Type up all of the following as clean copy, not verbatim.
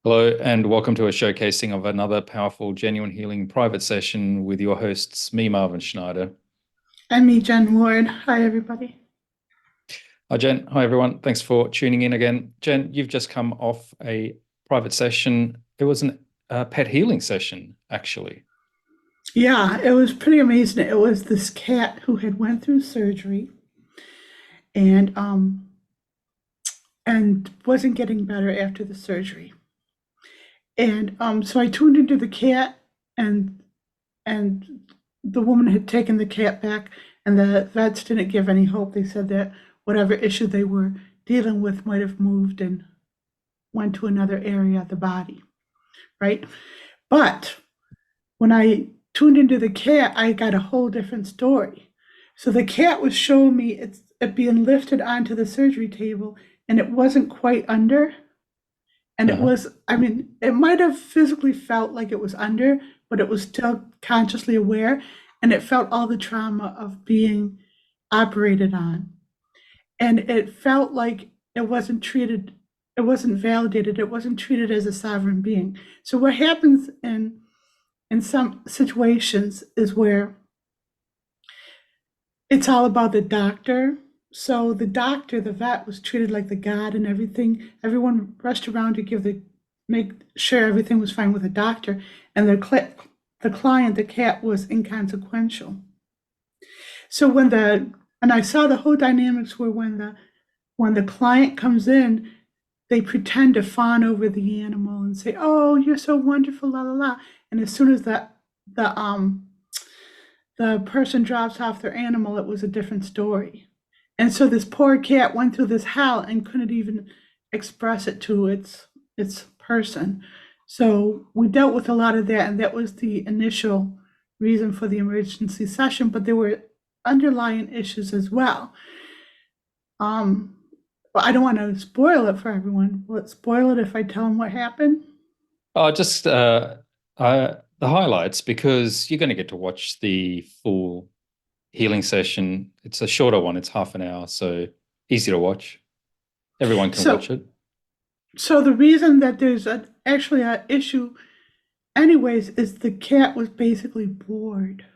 Hello, and welcome to a showcasing of another powerful Genuine Healing private session with your hosts, me, Marvin Schneider. And me, Jen Ward. Hi, everybody. Hi, Jen. Hi, everyone. Thanks for tuning in again. Jen, you've just come off a private session. It was a pet healing session, actually. Yeah, it was pretty amazing. It was this cat who had went through surgery and um and wasn't getting better after the surgery. And so I tuned into the cat, and and the woman had taken the cat back, and the vets didn't give any hope. They said that whatever issue they were dealing with might have moved and went to another area of the body, right? But when I tuned into the cat, I got a whole different story. So the cat was showing me it being lifted onto the surgery table, and it wasn't quite under. And it Uh-huh. was, I mean, it might have physically felt like it was under, but it was still consciously aware. And it felt all the trauma of being operated on. And it felt like it wasn't validated, it wasn't treated as a sovereign being. So what happens in some situations is where it's all about the doctor. So the doctor, the vet, was treated like the god and everything. Everyone rushed around to make sure everything was fine with the doctor, and the client, the cat, was inconsequential. So and I saw the whole dynamics where when the client comes in, they pretend to fawn over the animal and say, "Oh, you're so wonderful, la la la." And as soon as the the person drops off their animal, it was a different story. And so this poor cat went through this hell and couldn't even express it to its person. So we dealt with a lot of that, and that was the initial reason for the emergency session. But there were underlying issues as well. Um, but I don't want to spoil it for everyone. Will it spoil it if I tell them what happened? Just the highlights, because you're going to get to watch the full healing session. It's a shorter one, it's half an hour, so easy to watch. Everyone can So, watch it. so the reason that actually an issue, anyways, is the cat was basically bored.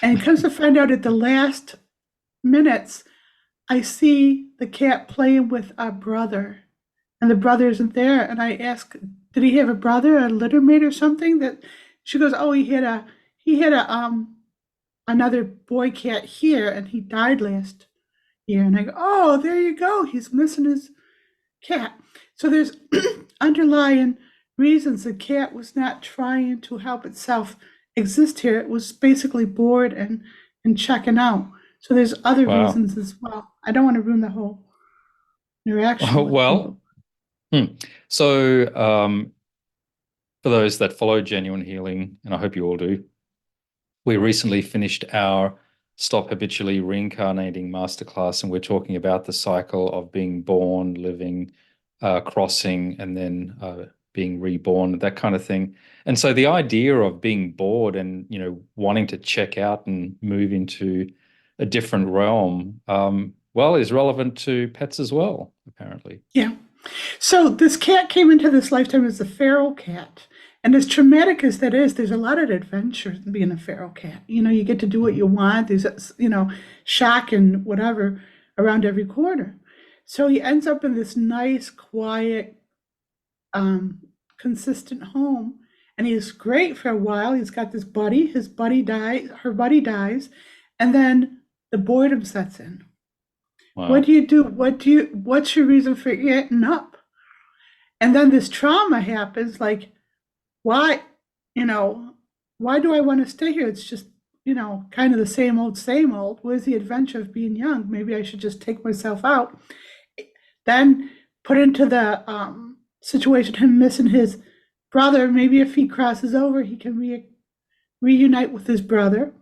And it comes to find out at the last minutes, I see the cat playing with a brother, and the brother isn't there. And I ask, did he have a brother, a littermate or something? That she goes, oh, he had a another boy cat here, and he died last year. And I go, oh, there you go. He's missing his cat. So there's underlying reasons the cat was not trying to help itself exist here. It was basically bored and checking out. So there's other Wow. reasons as well. I don't want to ruin the whole interaction with Well, people. hmm. So, for those that follow Genuine Healing, and I hope you all do, we recently finished our Stop Habitually Reincarnating masterclass, and we're talking about the cycle of being born, living, crossing, and then being reborn, that kind of thing. And so the idea of being bored and, wanting to check out and move into a different realm, well, is relevant to pets as well, apparently. Yeah. So this cat came into this lifetime as a feral cat. And as traumatic as that is, there's a lot of adventure in being a feral cat. You know, you get to do what Mhm. you want. There's, shock and whatever around every corner. So he ends up in this nice, quiet, um, consistent home. And he's great for a while. He's got this buddy. His buddy dies, her buddy dies. And then the boredom sets in. What Wow. do you do? What's your reason for getting up? And then this trauma happens, like, why, you know, why do I want to stay here? It's just, kind of the same old, same old. Where's the adventure of being young? Maybe I should just take myself out. Then put into the situation him missing his brother. Maybe if he crosses over, he can reunite with his brother.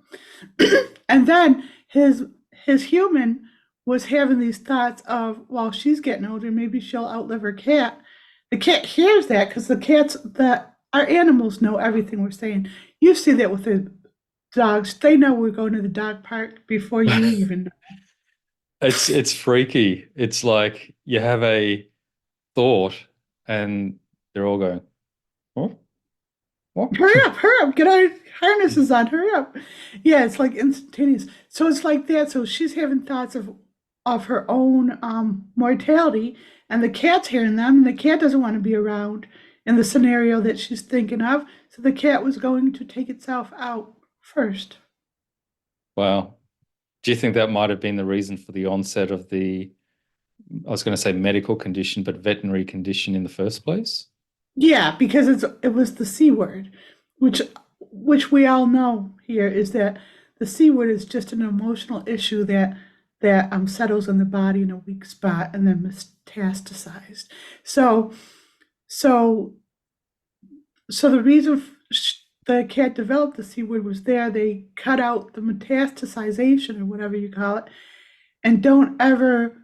And then his human was having these thoughts of, well, she's getting older, maybe she'll outlive her cat. The cat hears that because our animals know everything we're saying. You see that with the dogs. They know we're going to the dog park before you even know. It's freaky. It's like you have a thought, and They're all going, oh, what? Hurry up, get our harnesses on, hurry up. Yeah, it's like instantaneous. So it's like that. So she's having thoughts of her own mortality, and the cat's hearing them, and the cat doesn't want to be around in the scenario that she's thinking of. So the cat was going to take itself out first. Wow. Do you think that might have been the reason for the onset of the, I was going to say medical condition, but veterinary condition in the first place? Yeah, because it was the C word, which we all know here is that the C word is just an emotional issue that settles in the body in a weak spot and then metastasized. So so so the reason the cat developed the C word was there. They cut out the metastasization or whatever you call it, and don't ever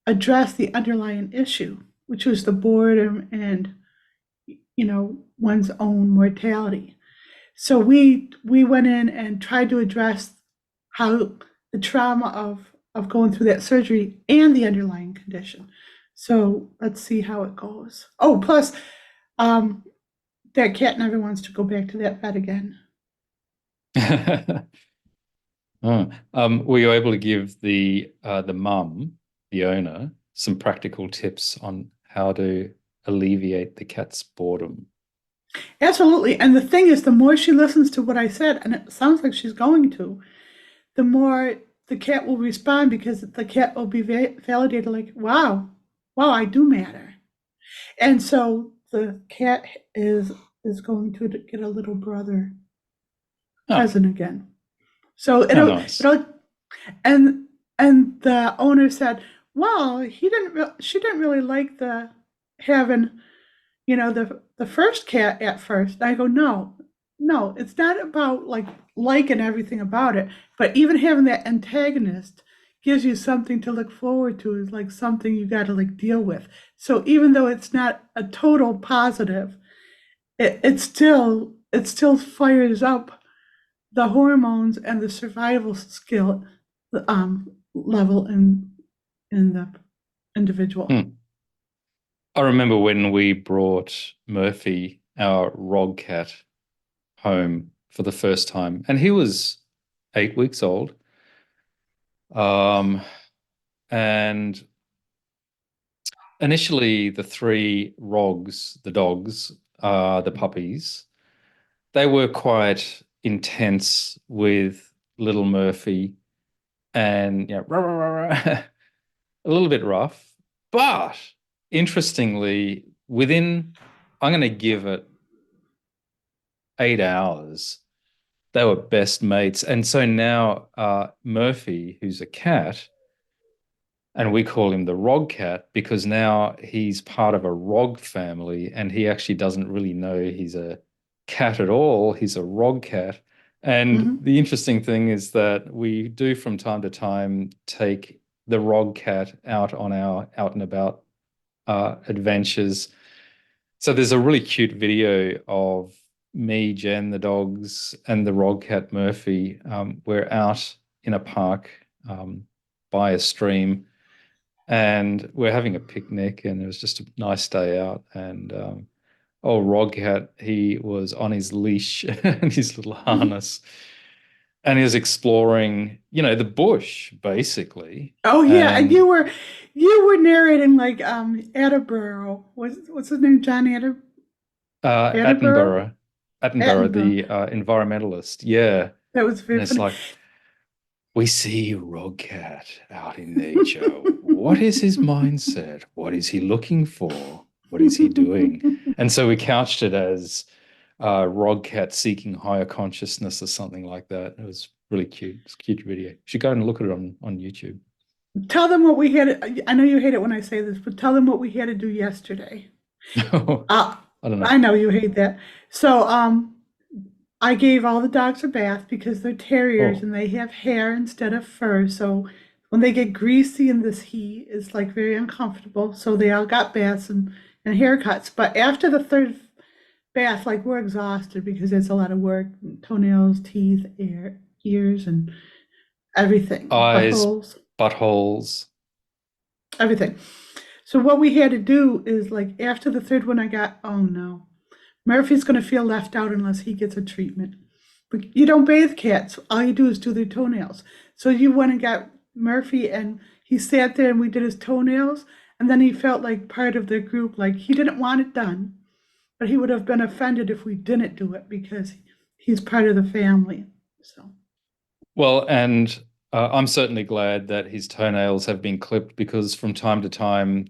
address the underlying issue, which was the boredom and one's own mortality. So we went in and tried to address how the trauma of going through that surgery and the underlying condition. So let's see how it goes. Oh, plus um, that cat never wants to go back to that vet again. Oh. Were you able to give the mum, the owner, some practical tips on how to alleviate the cat's boredom? Absolutely. And the thing is, the more she listens to what I said, and it sounds like she's going to, the more the cat will respond because the cat will be validated like, wow, wow, I do matter. And so the cat is going to get a little brother Oh, present again. So how nice. it'll and and the owner said, well, she didn't really like the having the first cat at first. And I go, no, it's not about like liking everything about it, but even having that antagonist gives you something to look forward to, is like something you got to like deal with. So even though it's not a total positive, it still fires up the hormones and the survival skill level in the individual. Hmm. I remember when we brought Murphy, our rog cat, home for the first time, and he was 8 weeks old. Um, and initially, the three rogs, the dogs, the puppies, they were quite intense with little Murphy and rah, rah, rah, rah, a little bit rough. But interestingly, I'm going to give it 8 hours, they were best mates. And so now Murphy, who's a cat, and we call him the Rog Cat because now he's part of a Rog family and he actually doesn't really know he's a cat at all. He's a Rog Cat. And Mm-hmm. the interesting thing is that we do from time to time take the Rog Cat out on our out and about adventures. So there's a really cute video of me, Jen, the dogs, and the Rog Cat Murphy. We're out in a park by a stream and we're having a picnic and it was just a nice day out and old Rogcat, he was on his leash and his little harness and he was exploring, the bush basically. Oh yeah, and And you were narrating like Attleboro. What's his name? John Attleboro? Attenborough, Attenborough. the environmentalist, yeah. That was And very it's funny. like, we see Rogcat out in nature. What is his mindset? What is he looking for? What is he doing? And so we couched it as Rogcat seeking higher consciousness or something like that. It was really cute. It's a cute video. You should go and look at it on YouTube. Tell them what we had. I know you hate it when I say this, but tell them what we had to do yesterday. Uh, I don't know. I know you hate that. So, I gave all the dogs a bath because they're terriers Oh, and they have hair instead of fur. So when they get greasy in this heat, it's like very uncomfortable. So they all got baths and haircuts. But after the third bath, like we're exhausted because it's a lot of work, toenails, teeth, ears, and everything, eyes, buttholes, buttholes. everything. So what we had to do is like after the third one, I got, oh no, Murphy's going to feel left out unless he gets a treatment. But you don't bathe cats. All you do is do their toenails. So you went and got Murphy, and he sat there and we did his toenails. And then he felt like part of the group, like he didn't want it done, but he would have been offended if we didn't do it because he's part of the family. So Well, and I'm certainly glad that his toenails have been clipped because from time to time,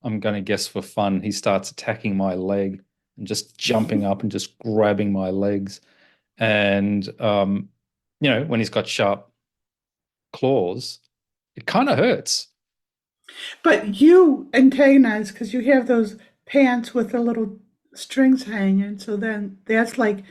I'm going to guess for fun, he starts attacking my leg and just jumping up and just grabbing my legs. And, when he's got sharp claws, it kind of hurts. but you antagonize because you have those pants with the little strings hanging. So then that's like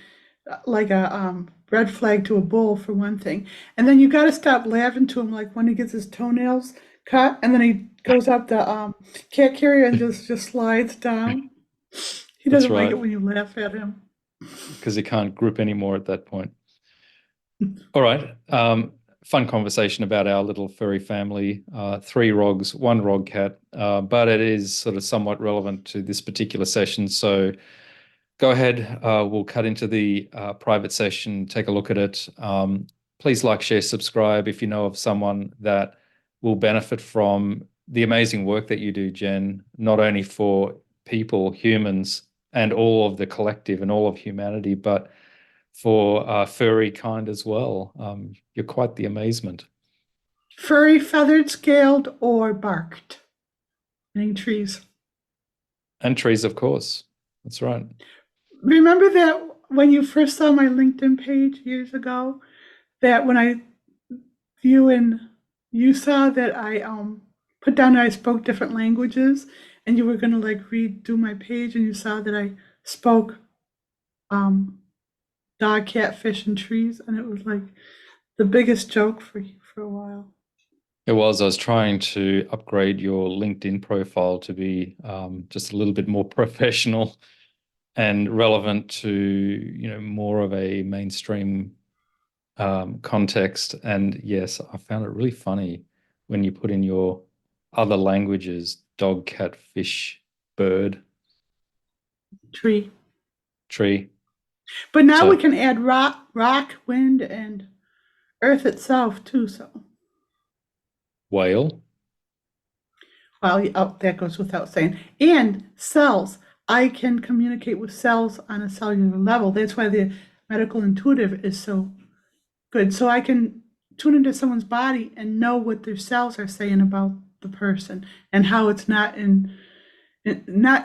a red flag to a bull for one thing. And then you got to stop laughing to him like when he gets his toenails cut and then he goes up the cat carrier and just slides down. He That's doesn't like right, it when you laugh at him. because he can't grip anymore at that point. All right. Fun conversation about our little furry family. Three rogs, one rog cat, but it is sort of somewhat relevant to this particular session. So go ahead. We'll cut into the private session, take a look at it. Please like, share, subscribe if you know of someone that will benefit from the amazing work that you do, Jen, not only for people, humans, and all of the collective and all of humanity, but for furry kind as well. You're quite the amazement. Furry, feathered, scaled, or barked. Meaning trees. And trees, of course. That's right. Remember that when you first saw my LinkedIn page years ago, that when you saw that I put down that I spoke different languages and you were gonna like redo my page and you saw that I spoke um dog, cat, fish, and trees, and it was like the biggest joke for you for a while. It was. I was trying to upgrade your LinkedIn profile to be just a little bit more professional and relevant to, more of a mainstream context. And yes, I found it really funny when you put in your other languages, dog, cat, fish, bird, Tree. tree. But now we So can add rock, wind, and earth itself too, so whale. well, oh, that goes without saying. And cells. I can communicate with cells on a cellular level. That's why the medical intuitive is so good. So I can tune into someone's body and know what their cells are saying about the person and how it's not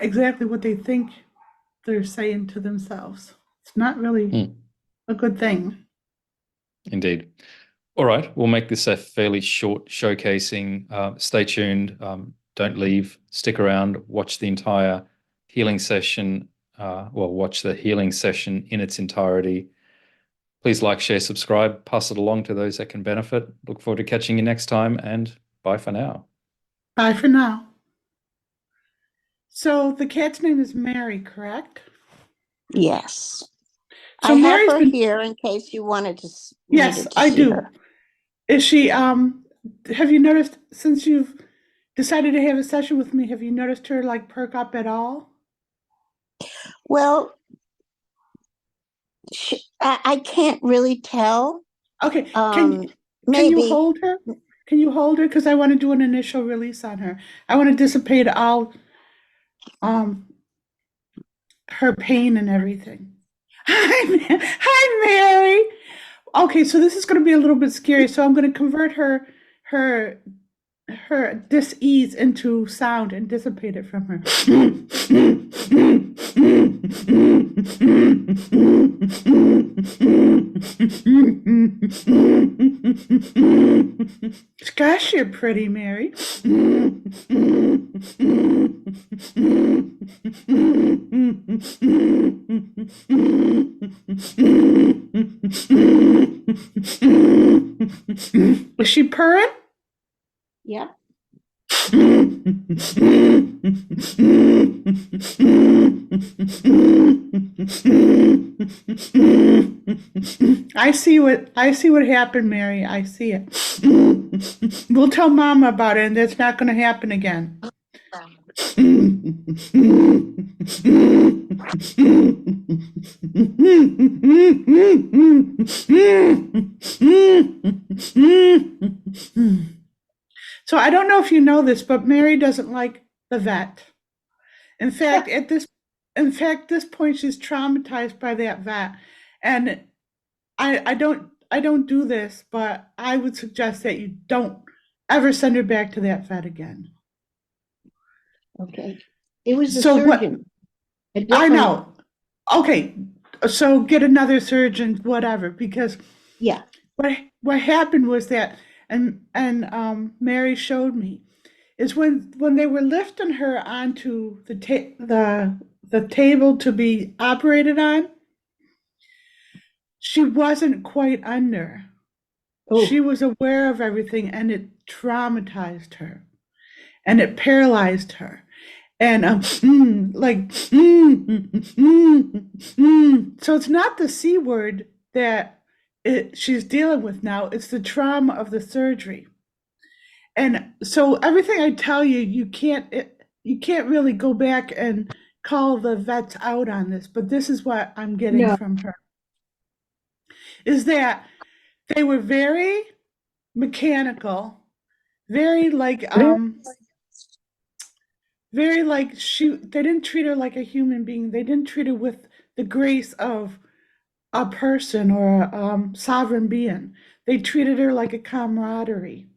exactly what they think they're saying to themselves. It's not really Hmm, a good thing. indeed. All right, we'll make this a fairly short showcasing. Stay tuned. Don't leave. Stick around. Watch the entire healing session. Watch the healing session in its entirety. Please like, share, subscribe, pass it along to those that can benefit. Look forward to catching you next time, and bye for now. Bye for now. So the cat's name is Mary, correct? Yes. So I have Mary's her been, here in case you yes, needed to I see do. her. Is she, have you noticed since you've decided to have a session with me, have you noticed her like perk up at all? Well, I can't really tell. Okay, can you Maybe. hold her? Can you hold her? Because I want to do an initial release on her. I want to dissipate all um her pain and everything. Hi, Mary. Okay, so this is going to be a little bit scary. So I'm going to convert her her dis-ease into sound and dissipate it from her. Gosh, you're pretty, Mary. Was she purring? Yeah. I see what happened, Mary. I see it. We'll tell Mama about it, and that's not going to happen again. So I don't know if you know this, but Mary doesn't like the vet. In fact, this point, she's traumatized by that vet. And I don't do this, but I would suggest that you don't ever send her back to that vet again. Okay. It was a So what? surgeon. A I different, know. Okay, so get another surgeon, whatever, because yeah. what happened was that, and Mary showed me, is when they were lifting her onto the table to be operated on, she wasn't quite under. She Oh, was aware of everything, and it traumatized her, and it paralyzed her. And so it's not the C word that she's dealing with now. It's the trauma of the surgery. And so everything I tell you, you can't really go back and call the vets out on this. But this is what I'm getting no. from her: is that they were very mechanical, very they didn't treat her like a human being. They didn't treat her with the grace of a person or a sovereign being. They treated her like a camaraderie.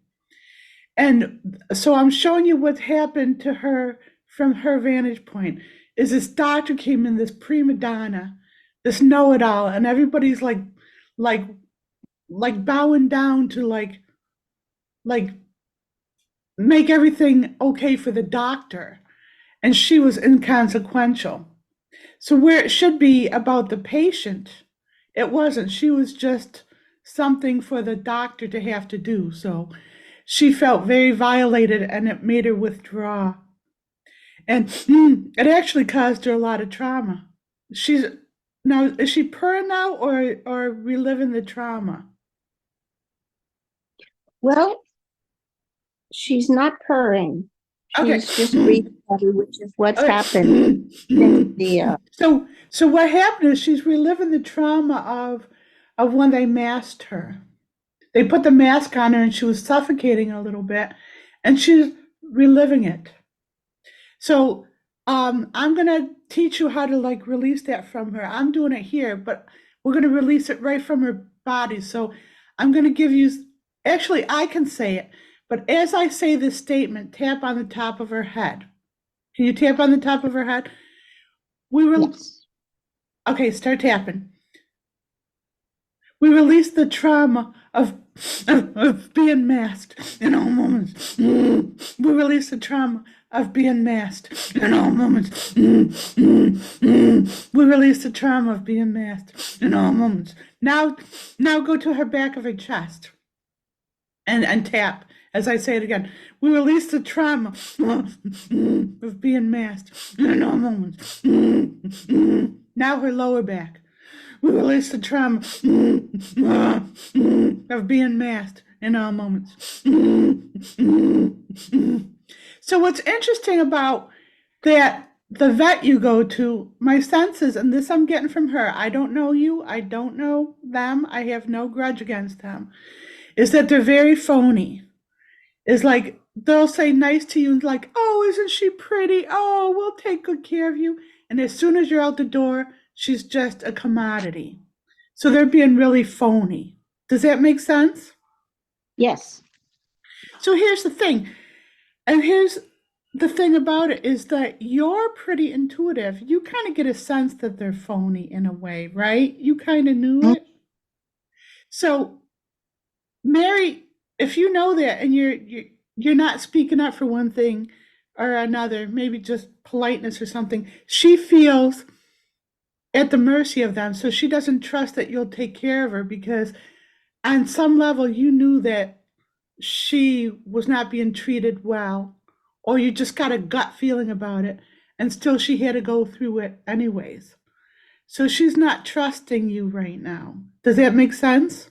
And so I'm showing you what happened to her from her vantage point. Is this doctor came in, this prima donna, this know-it-all, and everybody's like bowing down to like make everything okay for the doctor. And she was inconsequential. So where it should be about the patient, it wasn't. She was just something for the doctor to have to do. So she felt very violated, and it made her withdraw. And it actually caused her a lot of trauma. She's now, is she purring now or reliving the trauma? Well, she's not purring. Okay. She's just breathing heavy, which is what's Okay. happened in the So what happened is she's reliving the trauma of when they masked her. They put the mask on her and she was suffocating a little bit, and she's reliving it. So I'm gonna teach you how to like release that from her. I'm doing it here, but we're gonna release it right from her body. So I'm gonna give you, actually I can say it, but as I say this statement, tap on the top of her head. Can you tap on the top of her head? We were yes. Okay, start tapping. We release the trauma of being masked in all moments. We release the trauma of being masked in all moments. We release the trauma of being masked in all moments. Now go to her back of her chest and tap as I say it again. We release the trauma of being masked in all moments. Now her lower back. We release the trauma of being masked in all moments. So what's interesting about that, the vet you go to, my senses, and this I'm getting from her, I don't know you, I don't know them, I have no grudge against them, is that they're very phony. Is like they'll say nice to you, like, oh, isn't she pretty? Oh, we'll take good care of you. And as soon as you're out the door, she's just a commodity. So they're being really phony. Does that make sense? Yes. So here's the thing. And here's the thing about it is that you're pretty intuitive. You kind of get a sense that they're phony in a way, right? You kind of knew it. So Mary, if you know that and you're not speaking up for one thing or another, maybe just politeness or something, she feels at the mercy of them. So she doesn't trust that you'll take care of her because on some level you knew that she was not being treated well, or you just got a gut feeling about it, and still she had to go through it anyways. So she's not trusting you right now. Does that make sense?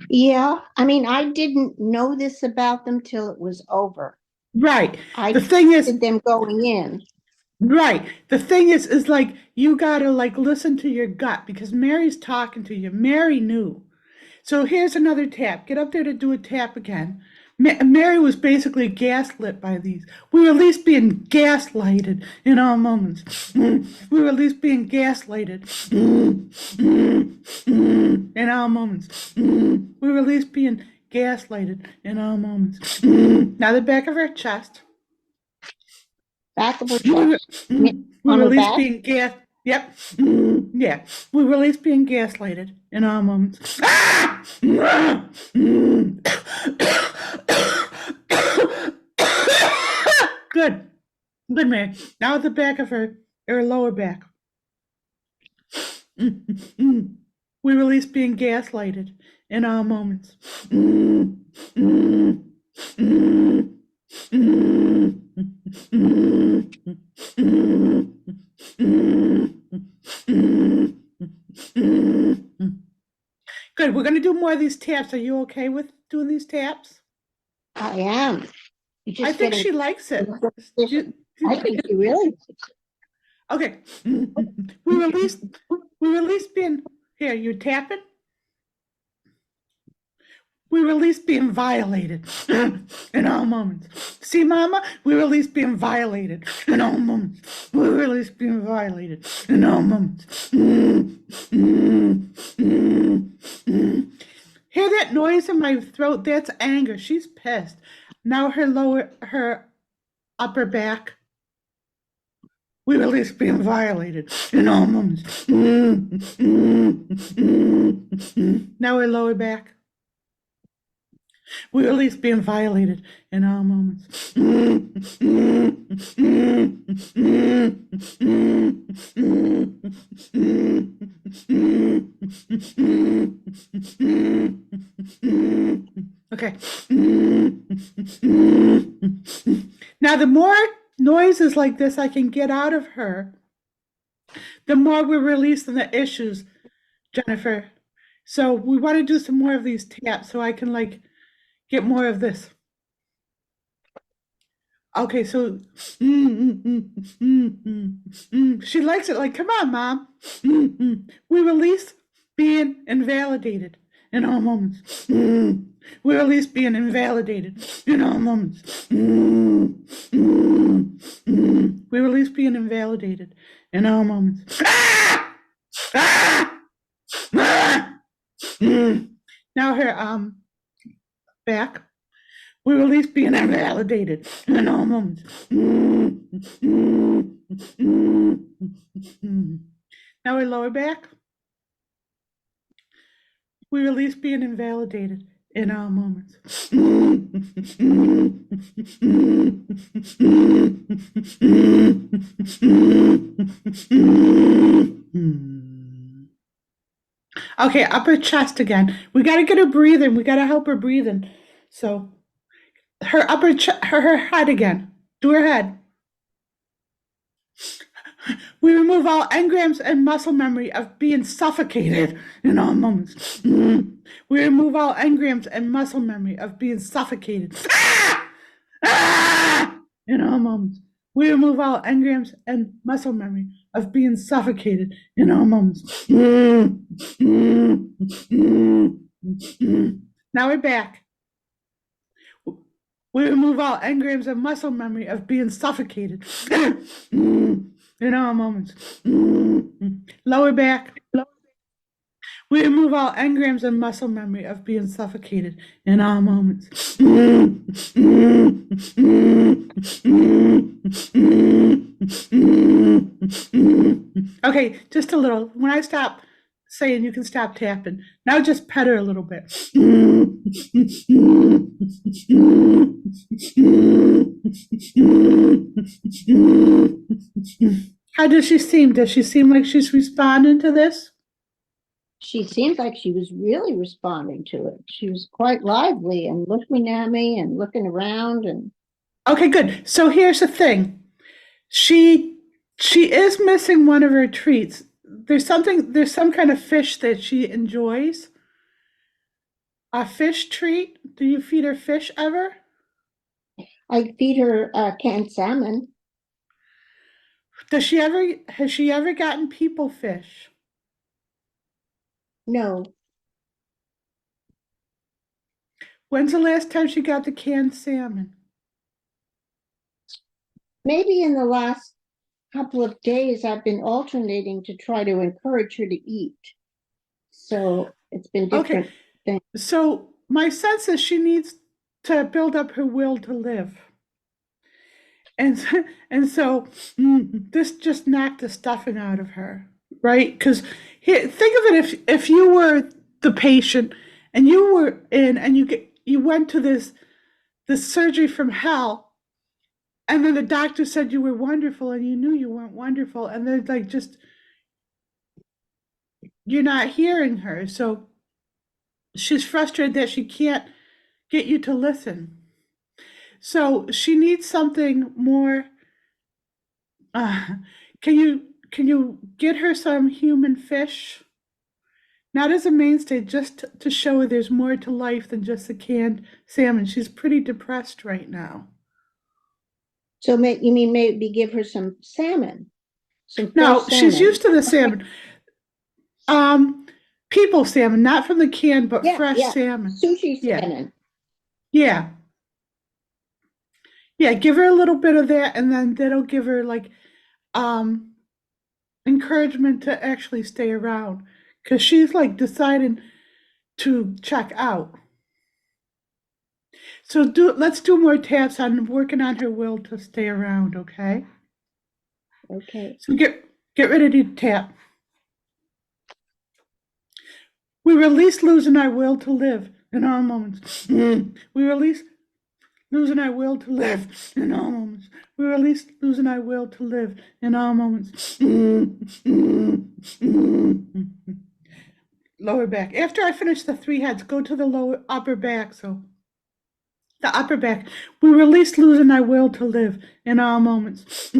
Yeah. I mean, I didn't know this about them till it was over. Right. I The thing is, did them going in. right. The thing is like you gotta like listen to your gut because Mary's talking to you. Mary knew. So here's another tap. Get up there to do a tap again. Mary was basically gaslit by these. We were at least being gaslighted in all moments. We were at least being gaslighted in all moments. We were at least being gaslighted in all moments. Now the back of her chest. Back of her We were, chest. we On were her at least back? being gas. Yep. Yeah. We were at least being gaslighted in all moments. Good. Good, man. Now at the back of her lower back. We were at least being gaslighted in all moments. Good. We're going to do more of these taps. Are you okay with doing these taps? I am. You're just I think getting she likes it. I think she really likes it. Okay. We release being here. You tapping? We release being violated in all moments. See, Mama, we release being violated in all moments. We release being violated in all moments. Hear that noise in my throat? That's anger. She's pissed. Now her upper back. We release being violated in all moments. Now her lower back. We release being violated in all moments. Okay. Now, the more noises like this I can get out of her, the more we're releasing the issues, Jennifer. So we want to do some more of these taps so I can like get more of this. Okay, so she likes it. Like, come on, Mom. We release being invalidated in all moments. We release being invalidated in all moments. We release being invalidated in all moments. Now her back. We release being invalidated in all moments. Now her lower back. We release being invalidated in all moments. Okay, upper chest again. We got to get her breathing. We got to help her breathing. So her upper chest, her head again. Do her head. We remove all engrams and muscle memory of being suffocated in all moments. We remove all engrams and muscle memory of being suffocated in all moments. We remove all engrams and muscle memory of being suffocated in all moments. Now we're back. We remove all engrams and muscle memory of being suffocated in all moments. Lower back. We remove all engrams and muscle memory of being suffocated in all moments. Okay, just a little. When I stop saying, you can stop tapping. Now just pet her a little bit. How does she seem? Does she seem like she's responding to this? She seemed like she was really responding to it. She was quite lively and looking at me and looking around and Okay, good. So here's the thing. She is missing one of her treats. There's some kind of fish that she enjoys. A fish treat? Do you feed her fish ever? I feed her canned salmon. Has she ever gotten people fish? No, When's the last time she got the canned salmon? maybe in the last couple of days I've been alternating to try to encourage her to eat. So it's been Okay, different things. so my sense is she needs to build up her will to live. And so this just knocked the stuffing out of her, right? Because think of it, if you were the patient and you were in and you went to this surgery from hell, and then the doctor said you were wonderful and you knew you weren't wonderful, and they're like, just, you're not hearing her. So she's frustrated that she can't get you to listen. So she needs something more. Can you get her some human fish? Not as a mainstay, just to show her there's more to life than just the canned salmon. She's pretty depressed right now. So you mean maybe give her some salmon, some Now fresh she's salmon? used to the salmon. People salmon, not from the can, but Yeah, fresh yeah. salmon. Sushi Yeah. salmon. Yeah. Yeah, give her a little bit of that, and then that'll give her like encouragement to actually stay around, because she's like deciding to check out. So let's do more taps on working on her will to stay around, okay? Okay. So get ready to tap. We release losing our will to live in all moments. We release losing our will to live in all moments. We release losing our will to live in all moments. Lower back. After I finish the three heads, go to the upper back. So the upper back. We release losing our will to live in all moments.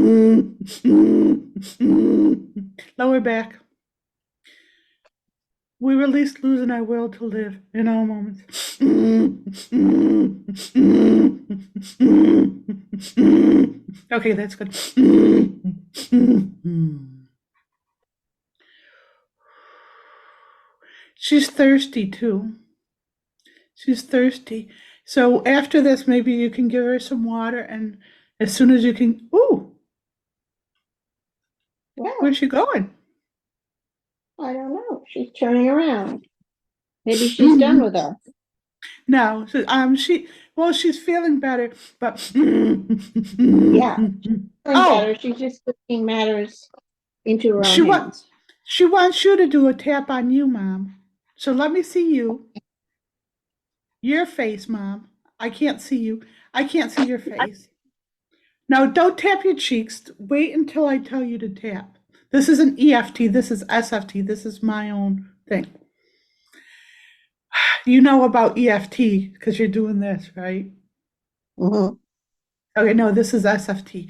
Lower back. We release losing our will to live in all moments. Okay, that's good. She's thirsty too. She's thirsty. So after this, maybe you can give her some water, and as soon as you can, ooh, Well, where's she going? I don't know. She's turning around. Maybe she's done with us. No, so, she's feeling better, but Yeah. Feeling oh, better. She's just taking matters into her she own hands. she wants you to do a tap on you, Mom. So let me see you. Your face, Mom. I can't see you. I can't see your face. Now, don't tap your cheeks. Wait until I tell you to tap. This isn't EFT. This is SFT. This is my own thing. You know about EFT because you're doing this, right? Mm-hmm. Okay, no, this is SFT.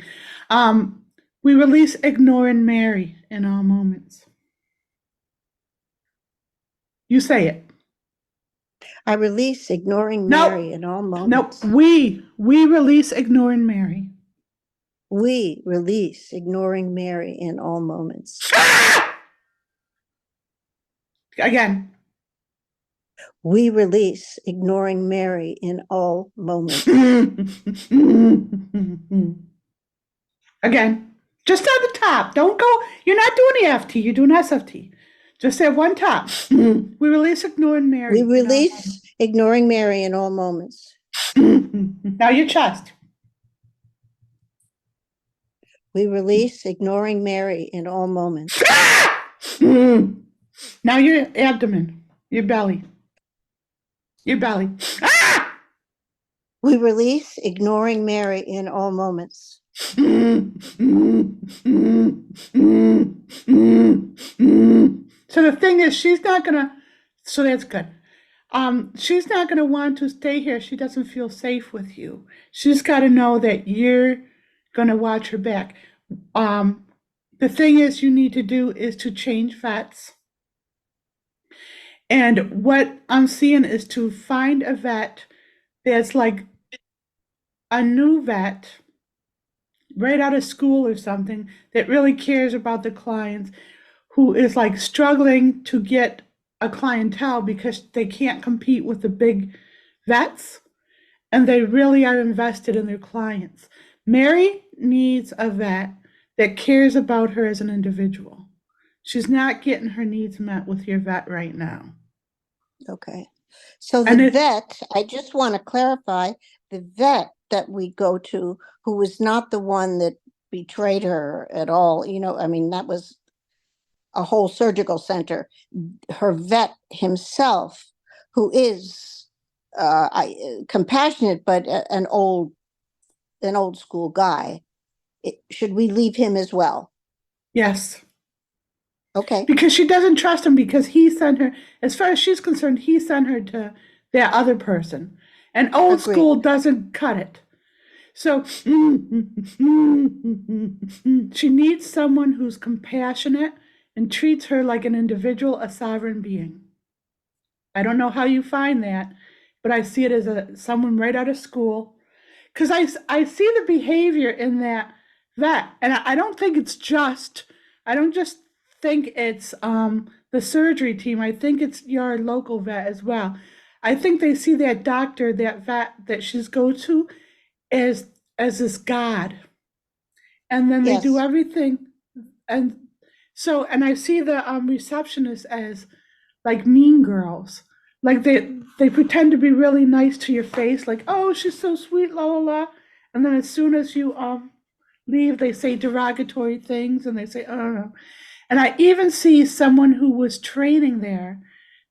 We release ignore and marry in all moments. You say it. I release ignoring Nope. Mary in all Nope. moments. We release ignore and marry. We release ignoring Mary in all moments. Again. We release ignoring Mary in all moments. Again. Just on the top. Don't go. You're not doing EFT. You're doing SFT. Just at one top. We release ignore and marry. We release ignoring Mary in all moments. Now your chest. We release ignoring Mary in all moments. Now your abdomen, your belly. Your belly. We release ignoring Mary in all moments. So the thing is, she's not gonna, so that's good. She's not gonna want to stay here. She doesn't feel safe with you. She's got to know that you're gonna watch her back. The thing is, you need to do is to change vets. And what I'm seeing is to find a vet that's like a new vet right out of school or something that really cares about the clients, who is like struggling to get a clientele because they can't compete with the big vets, and they really are invested in their clients. Mary needs a vet that cares about her as an individual. She's not getting her needs met with your vet right now. Okay. So And the it, vet, I just want to clarify, the vet that we go to, who was not the one that betrayed her at all, I mean, that was a whole surgical center. Her vet himself, who is compassionate, but an old school guy. Should we leave him as well? yes, Okay. because she doesn't trust him, because he sent her, as far as she's concerned, he sent her to that other person. And old Agreed. school doesn't cut it. So she needs someone who's compassionate and treats her like an individual, a sovereign being. I don't know how you find that, but I see it as someone right out of school, because I see the behavior in that vet, and I don't think it's just, I don't just think it's the surgery team. I think it's your local vet as well. I think they see that doctor, that vet that she's go to, as this god, and then they do Yes. everything. And so, and I see the receptionist as like mean girls, like they pretend to be really nice to your face, like, oh, she's so sweet, la la la, and then as soon as you leave, they say derogatory things, and they say, oh no. And I even see someone who was training there,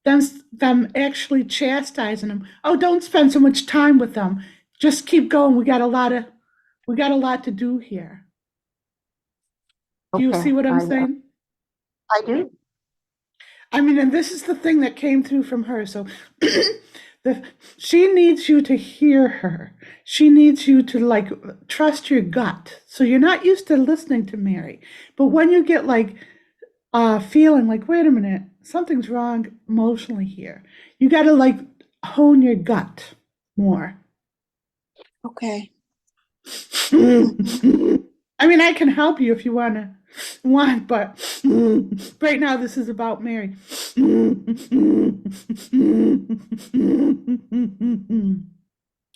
them actually chastising them. Oh, don't spend so much time with them. Just keep going. We got a lot to do here. Do you Okay. see what I'm saying? I do. I mean, and this is the thing that came through from her. So she needs you to hear her. She needs you to like trust your gut. So you're not used to listening to Mary. But when you get like feeling like, wait a minute, something's wrong emotionally here, you got to like hone your gut more. Okay. I mean, I can help you if you want, but right now this is about Mary.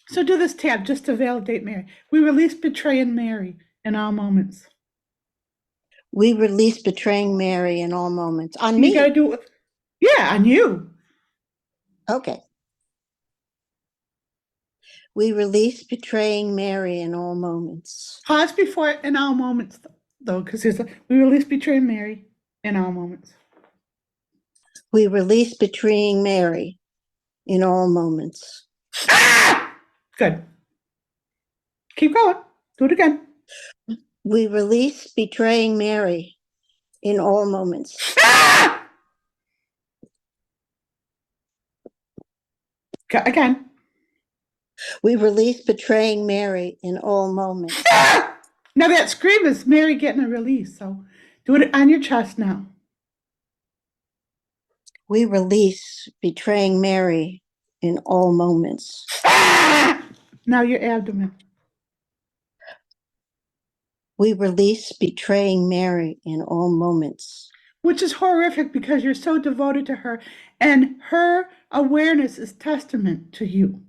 So do this tab just to validate Mary. We release betraying Mary in all moments. We release betraying Mary in all moments. On You me. gotta do it with, yeah, on you. Okay. We release betraying Mary in all moments. Pause before in all moments, though, because we release betraying Mary in all moments. We release betraying Mary in all moments. Ah! Good. Keep going. Do it again. We release betraying Mary in all moments. Ah! Again. We release betraying Mary in all moments. Ah! Now that scream is Mary getting a release. So do it on your chest now. We release betraying Mary in all moments. Ah! Now your abdomen. We release betraying Mary in all moments. Which is horrific because you're so devoted to her, and her awareness is testament to you.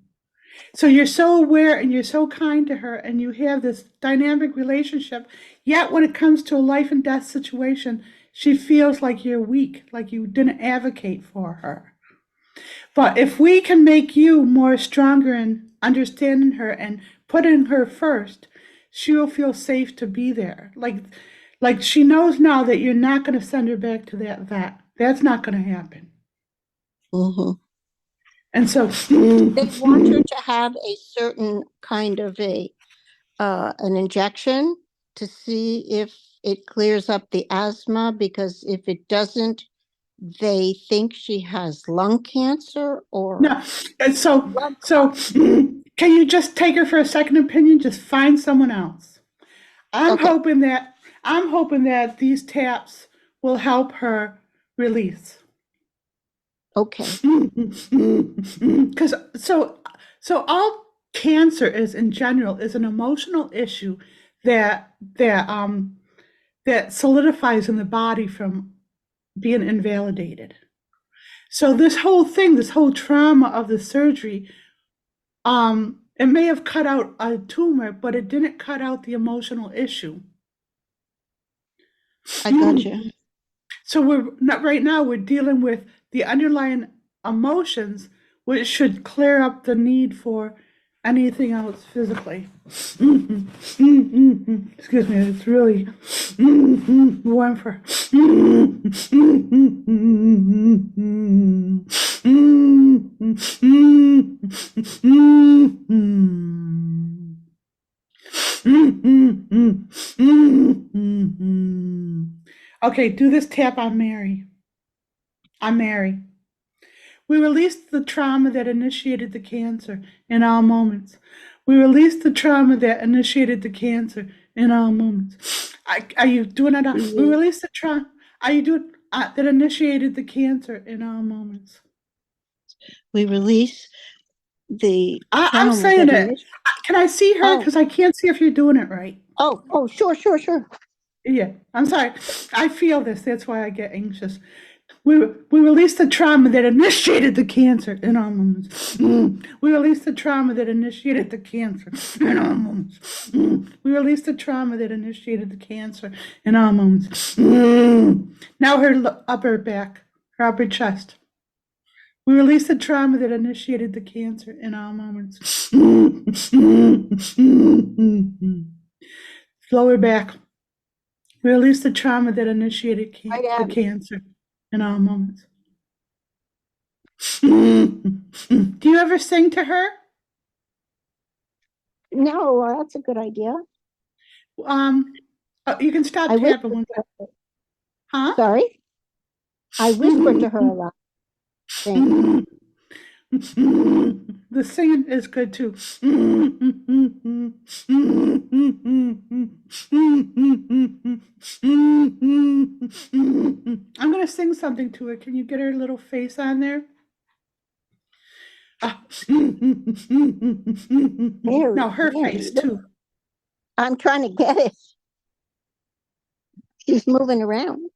So you're so aware and you're so kind to her, and you have this dynamic relationship. Yet when it comes to a life and death situation, she feels like you're weak, like you didn't advocate for her. But if we can make you more stronger in understanding her and putting her first, she will feel safe to be there. Like she knows now that you're not going to send her back to that vet. That's not going to happen. Mm-hmm. And so they want her to have a certain kind of an injection to see if it clears up the asthma, because if it doesn't, they think she has lung cancer or no. So can you just take her for a second opinion? Just find someone else. I'm hoping that these taps will help her release. Okay. Because so cancer is in general is an emotional issue that solidifies in the body from being invalidated. So this whole thing, this whole trauma of the surgery, it may have cut out a tumor, but it didn't cut out the emotional issue. I got you. So we're not right now, we're dealing with the underlying emotions, which should clear up the need for anything else physically. Excuse me, it's really warm for. Okay, do this tap on Mary. On Mary. We release the trauma that initiated the cancer in all moments. We release the trauma that initiated the cancer in all moments. Are you doing it? We release the trauma. Are you doing that initiated the cancer in all moments? We release the I'm trauma saying that it. Can I see her? Oh. Because I can't see if you're doing it right. Oh, sure. Yeah, I'm sorry. I feel this. That's why I get anxious. We release the trauma that initiated the cancer in all moments. We release the trauma that initiated the cancer in all moments. We release the trauma that initiated the cancer in all moments. Now her upper back, her upper chest. We release the trauma that initiated the cancer in all moments. Lower back. We release the trauma that initiated the cancer in all moments. Do you ever sing to her? No, that's a good idea. You can stop tapping. Huh? Sorry? I whisper to her a lot. The singing is good too. I'm going to sing something to her. Can you get her little face on there? No, her face too. I'm trying to get it. She's moving around.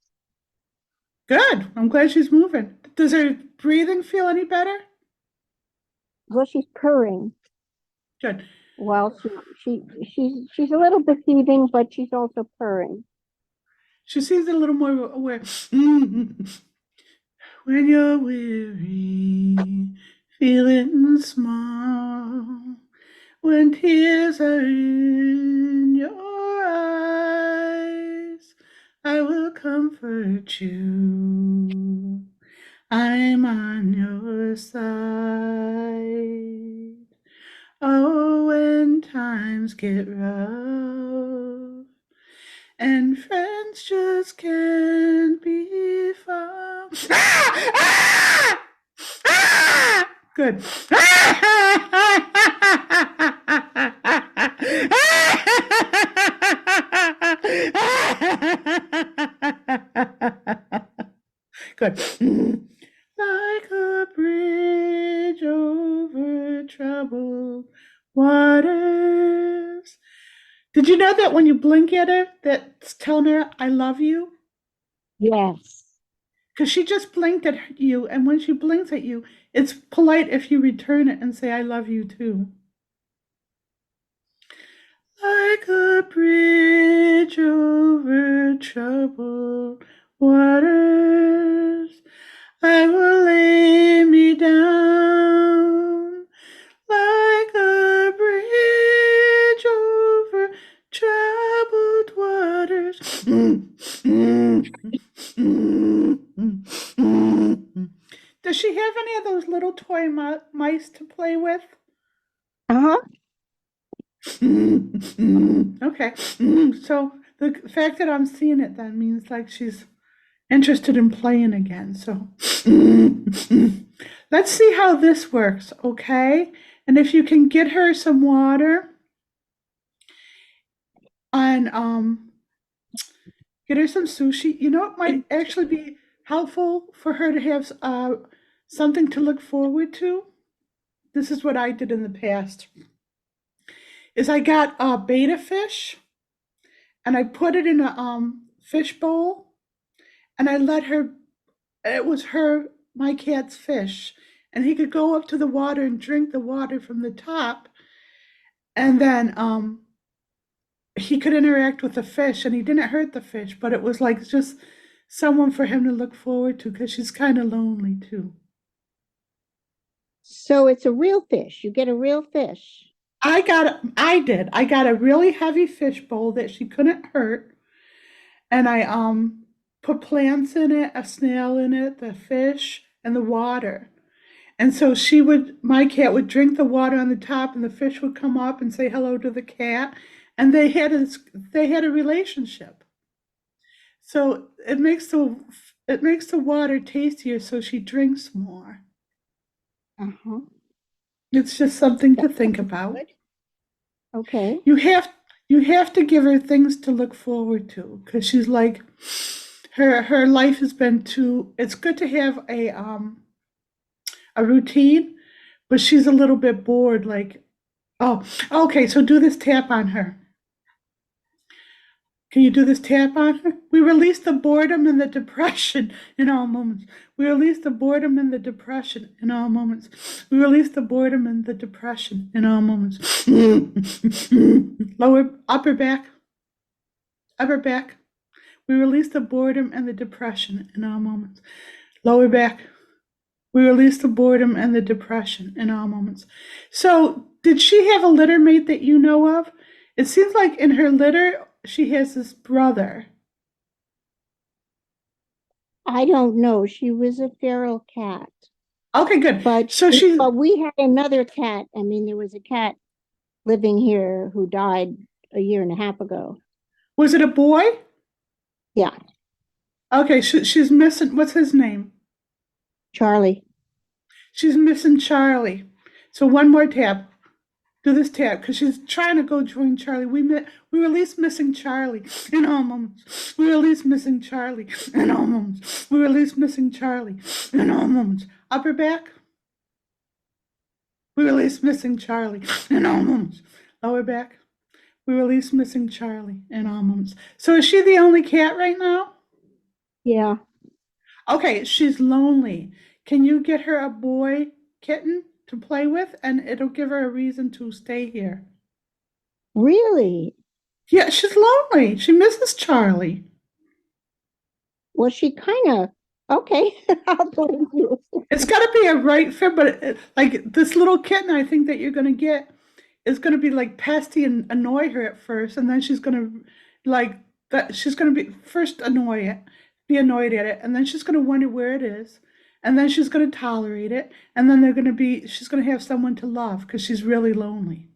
Good. I'm glad she's moving. Does her breathing feel any better? Well, she's purring. Good. Well, she's a little bit heaving, but she's also purring. She seems a little more aware. When you're weary, feeling small, when tears are in your eyes, I will comfort you. I'm on your side. Oh, when times get rough and friends just can't be found. Good. Good. Like a bridge over troubled waters. Did you know that when you blink at her, that's telling her, I love you? Yes. Because she just blinked at you, and when she blinks at you, it's polite if you return it and say, I love you too. Like a bridge over troubled waters, I will lay me down. Like a bridge over troubled waters. Does she have any of those little toy mice to play with? Okay. So the fact that I'm seeing it then means like she's interested in playing again. So let's see how this works, okay? And if you can get her some water and get her some sushi, you know, it might actually be helpful for her to have something to look forward to. This is what I did in the past. is I got a betta fish and I put it in a fish bowl and I let her, it was my cat's fish. And he could go up to the water and drink the water from the top. And then he could interact with the fish and he didn't hurt the fish, but it was like just someone for him to look forward to because she's kind of lonely too. So it's a real fish. You get a real fish. I got a really heavy fish bowl that she couldn't hurt. And I put plants in it, a snail in it, the fish, and the water. And so my cat would drink the water on the top, and the fish would come up and say hello to the cat, and they had a relationship. So it makes the water tastier, so she drinks more. Uh-huh. It's just something to think about. Good. Okay. You have to give her things to look forward to because she's like her life has been too. It's good to have a routine, but she's a little bit bored. Like, oh, okay, so do this tap on her. Can you do this tap on her? We release the boredom and the depression in all moments. We release the boredom and the depression in all moments. We release the boredom and the depression in all moments. Lower, upper back, upper back. We release the boredom and the depression in all moments. Lower back. We release the boredom and the depression in all moments. So, did she have a litter mate that you know of? It seems like in her litter, she has this brother. I don't know. She was a feral cat. Okay, good. But we had another cat. I mean, there was a cat living here who died a year and a half ago. Was it a boy? Yeah. Okay, she's missing. What's his name? Charlie. She's missing Charlie. So one more tap. Do this tap because she's trying to go join Charlie. We release missing Charlie in all moments. We release missing Charlie in all moments. We release missing Charlie in all moments. Upper back. We release missing Charlie in all moments. Lower back. We release missing Charlie in all moments. So is she the only cat right now? Yeah. Okay, she's lonely. Can you get her a boy kitten to play with, and it'll give her a reason to stay here? Really? Yeah, she's lonely. She misses Charlie. Well, she kind of, okay. I'll believe you. It's got to be a right fit, but like this little kitten I think that you're going to get is going to be like pesty and annoy her at first, and then she's going to like that. She's going to be first be annoyed at it, and then she's going to wonder where it is, and then she's going to tolerate it, and then she's going to have someone to love because she's really lonely.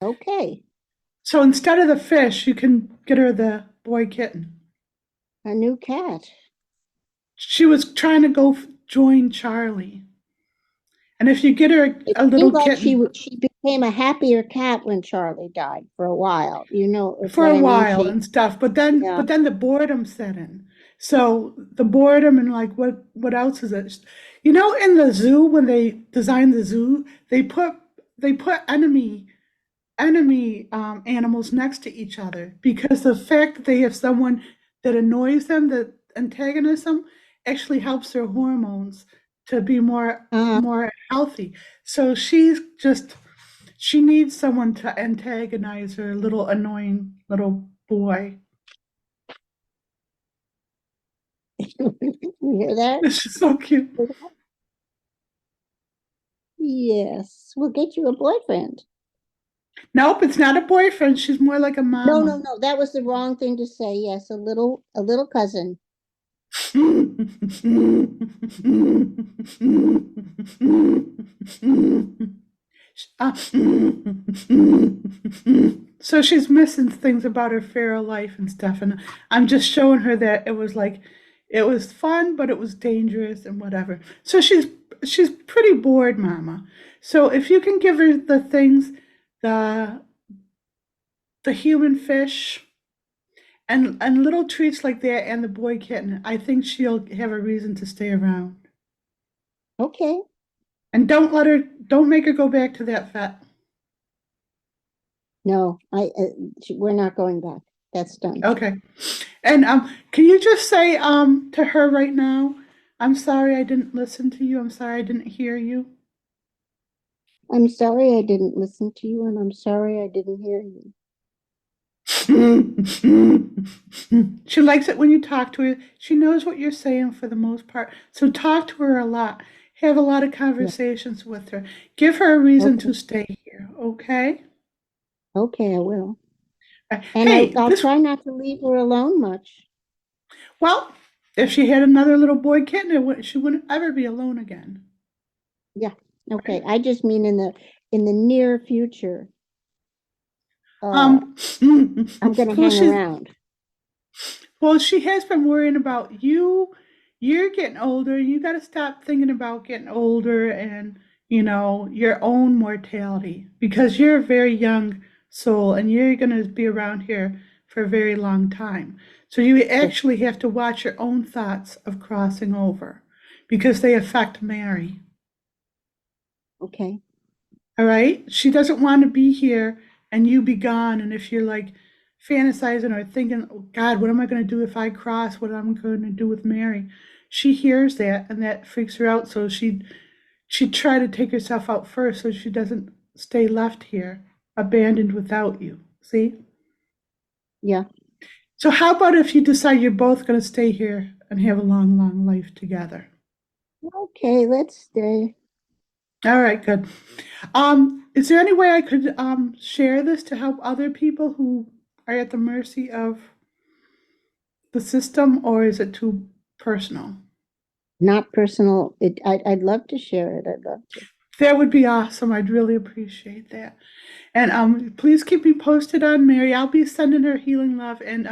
Okay. So instead of the fish, you can get her the boy kitten. A new cat. She was trying to go join Charlie. And if you get her a little kitten. She became a happier cat when Charlie died for a while, For a while and stuff. But then the boredom set in. So the boredom and like what else is it? In the zoo, when they designed the zoo, they put enemy animals next to each other because the fact that they have someone that annoys them, that antagonists them, actually helps their hormones to be more healthy. So she needs someone to antagonize her little annoying little boy. You hear that? This is so cute. Yes, we'll get you a boyfriend. Nope, it's not a boyfriend. She's more like a mama. No, that was the wrong thing to say. Yes, a little cousin. So she's missing things about her feral life and stuff, and I'm just showing her that it was fun, but it was dangerous and whatever. So she's pretty bored, mama. So if you can give her the things, the human fish and little treats like that and the boy kitten, I think she'll have a reason to stay around. Okay. 'Kay. And don't make her go back to that vet. No, we're not going back. That's done. Okay. And can you just say to her right now, I'm sorry I didn't listen to you. I'm sorry I didn't hear you. I'm sorry I didn't listen to you, and I'm sorry I didn't hear you. She likes it when you talk to her. She knows what you're saying for the most part. So talk to her a lot. Have a lot of conversations with her. Give her a reason Okay. to stay here, okay? Okay, I will. And Hey, I'll try not to leave her alone much. well, if she had another little boy kitten, she wouldn't ever be alone again. Yeah. Okay. I just mean in the near future. I'm going to well, hang around. Well, she has been worrying about you. You're getting older. You got to stop thinking about getting older and, your own mortality because you're a very young soul and you're going to be around here for a very long time. So you actually have to watch your own thoughts of crossing over because they affect Mary. Okay. All right? She doesn't want to be here and you be gone. And if you're like fantasizing or thinking, oh, God, what am I going to do if I cross? What am I going to do with Mary? She hears that and that freaks her out. So she'd try to take herself out first so she doesn't stay left here, abandoned without you. See? Yeah. So how about if you decide you're both going to stay here and have a long, long life together? Okay, let's stay. All right, good. Is there any way I could share this to help other people who are at the mercy of the system, or is it too personal? Not personal. I'd love to share it. I'd love to. That would be awesome. I'd really appreciate that. And please keep me posted on Mary. I'll be sending her healing love. And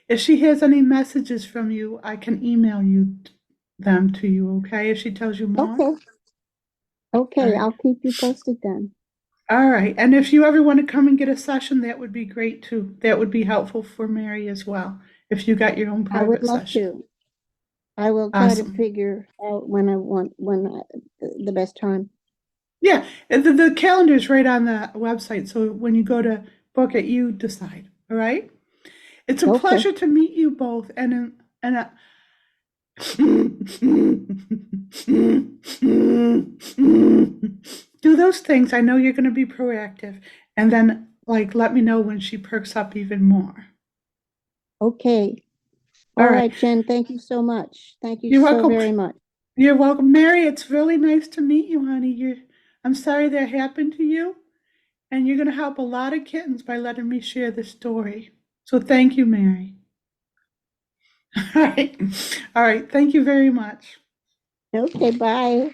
if she has any messages from you, I can email them to you. Okay? If she tells you more. Okay. Okay, All right. I'll keep you posted then. All right. And if you ever want to come and get a session, that would be great too. That would be helpful for Mary as well. If you got your own I would private love session. to. I will try to Awesome. figure out the best time. Yeah, the calendar's right on the website. So when you go to book it, you decide. All right. It's a Okay. pleasure to meet you both, do those things. I know you're going to be proactive, and then let me know when she perks up even more. Okay. All All right. right, Jen, thank you so much. Thank you You're so welcome. very much. You're welcome, Mary. It's really nice to meet you, honey. I'm sorry that happened to you, and you're going to help a lot of kittens by letting me share this story. So thank you, Mary. All right. All right. Thank you very much. Okay, bye.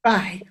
Bye.